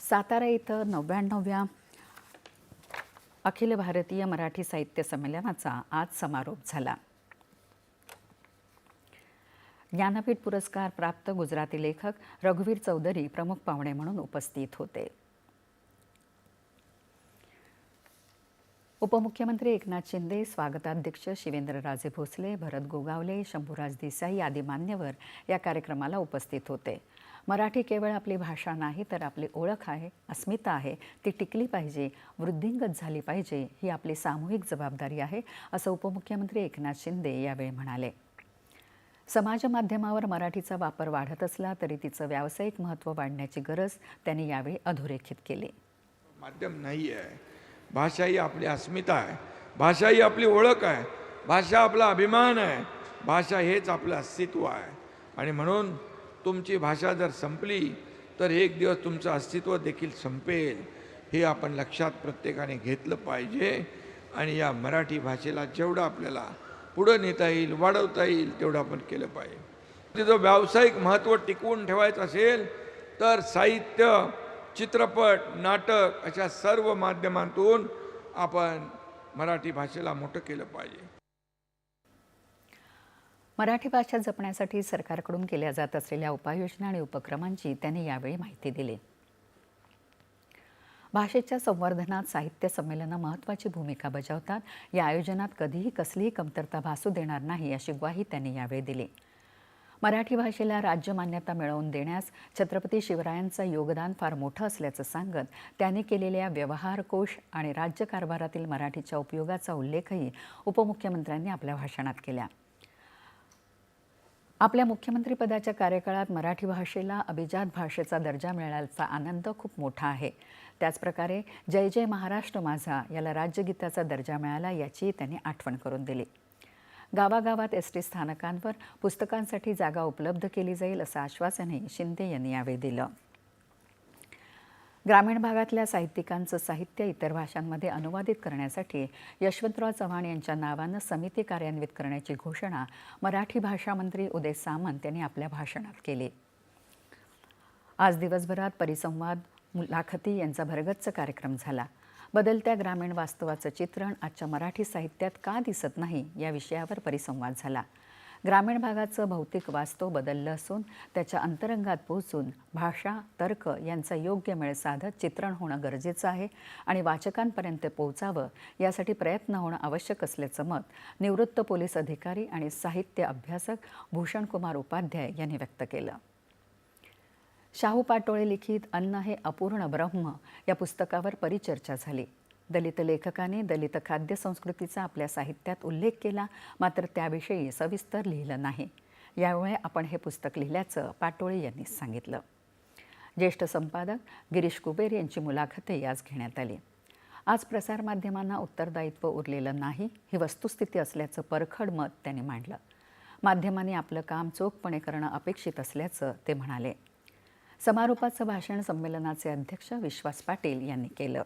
सातारा इथं 99व्या अखिल भारतीय मराठी साहित्य संमेलनाचा आज समारोप झाला। ज्ञानपीठ पुरस्कार प्राप्त गुजराती लेखक रघुवीर चौधरी प्रमुख पाहुणे म्हणून उपस्थित होते। उपमुख्यमंत्री एकनाथ शिंदे, स्वागताध्यक्ष शिवेंद्रराजे भोसले, भरत गोगावले, शंभूराज देसाई आदी मान्यवर या कार्यक्रमाला उपस्थित होते। मराठी केवळ आपली भाषा नाही तर आपली ओळख आहे, अस्मिता आहे, ती टिकली पाहिजे, वृद्धिंगत झाली पाहिजे, ही आपली सामूहिक जबाबदारी आहे, असं उपमुख्यमंत्री एकनाथ शिंदे यावेळी म्हणाले। समाज माध्यमावर मराठीचा वापर वाढत असला तरी तिचं व्यावसायिक महत्त्व वाढण्याची गरज त्यांनी यावेळी अधोरेखित केली। माध्यम नाही आहे, भाषा ही आपली अस्मिता आहे, भाषा ही आपली ओळख आहे, भाषा आपला अभिमान आहे, भाषा हेच आपलं अस्तित्व आहे। आणि म्हणून तुमची भाषा जर संपली तर एक दिवस तुमचं अस्तित्व देखील संपेल, हे आपण लक्षात प्रत्येकाने घेतलं पाहिजे। आणि या मराठी भाषेला जेवढं आपल्याला पुढे नेता येईल, वाढवता येईल, तेवढं आपण केलं पाहिजे। तिचं व्यावसायिक महत्त्व टिकवून ठेवायचं असेल तर साहित्य, चित्रपट, नाटक अशा सर्व माध्यमांतून आपण मराठी भाषेला मोठं केलं पाहिजे। मराठी भाषा जपण्यासाठी सरकारकडून केल्या जात असलेल्या उपाययोजना आणि उपक्रमांची त्यांनी यावेळी माहिती दिली। भाषेच्या संवर्धनात साहित्य संमेलनं महत्त्वाची भूमिका बजावतात। या आयोजनात कधीही कसलीही कमतरता भासू देणार नाही अशी ग्वाही त्यांनी यावेळी दिली। मराठी भाषेला राज्य मान्यता मिळवून देण्यास छत्रपती शिवरायांचं योगदान फार मोठं असल्याचं सांगत त्यांनी केलेल्या व्यवहार कोश आणि राज्यकारभारातील मराठीच्या उपयोगाचा उल्लेखही उपमुख्यमंत्र्यांनी आपल्या भाषणात केला। आपल्या मुख्यमंत्रीपदाच्या कार्यकाळात मराठी भाषेला अभिजात भाषेचा दर्जा मिळाल्याचा आनंद खूप मोठा आहे। त्याचप्रकारे जय जय महाराष्ट्र माझा याला राज्यगीताचा दर्जा मिळाला याची त्यांनी आठवण करून दिली। गावागावात एसटी स्थानकांवर पुस्तकांसाठी जागा उपलब्ध केली जाईल असं आश्वासनही शिंदे यांनी यावेळी दिलं। ग्रामीण भागातल्या साहित्यिकांचं साहित्य इतर भाषांमध्ये अनुवादित करण्यासाठी यशवंतराव चव्हाण यांच्या नावानं समिती कार्यान्वित करण्याची घोषणा मराठी भाषा मंत्री उदय सामंत यांनी आपल्या भाषणात केली। आज दिवसभरात परिसंवाद, मुलाखती यांचा भरगच्च कार्यक्रम झाला। बदलत्या ग्रामीण वास्तवाचं चित्रण आजच्या मराठी साहित्यात का दिसत नाही या विषयावर परिसंवाद झाला। ग्रामीण भागाचं भौतिक वास्तव बदललं असून त्याच्या अंतरंगात पोहोचून भाषा, तर्क यांचा योग्य मेळ साधत चित्रण होणं गरजेचं आहे आणि वाचकांपर्यंत पोहोचावं यासाठी प्रयत्न होणं आवश्यक असल्याचं मत निवृत्त पोलीस अधिकारी आणि साहित्य अभ्यासक भूषणकुमार उपाध्याय यांनी व्यक्त केलं। शाहू पाटोळे लिखित अन्न हे अपूर्ण ब्रह्म या पुस्तकावर परिचर्चा झाली। दलित लेखकाने दलित खाद्य संस्कृतीचा आपल्या साहित्यात उल्लेख केला, मात्र त्याविषयी सविस्तर लिहिलं नाही। यामुळे आपण हे पुस्तक लिहिल्याचं पाटोळे यांनी सांगितलं। ज्येष्ठ संपादक गिरीश कुबेर यांची मुलाखतही आज घेण्यात आली। आज प्रसारमाध्यमांना उत्तरदायित्व उरलेलं नाही, ही वस्तुस्थिती असल्याचं परखड मत त्यांनी मांडलं। माध्यमांनी आपलं काम चोखपणे करणं अपेक्षित असल्याचं ते म्हणाले। समारोपाचं भाषण संमेलनाचे अध्यक्ष विश्वास पाटील यांनी केलं।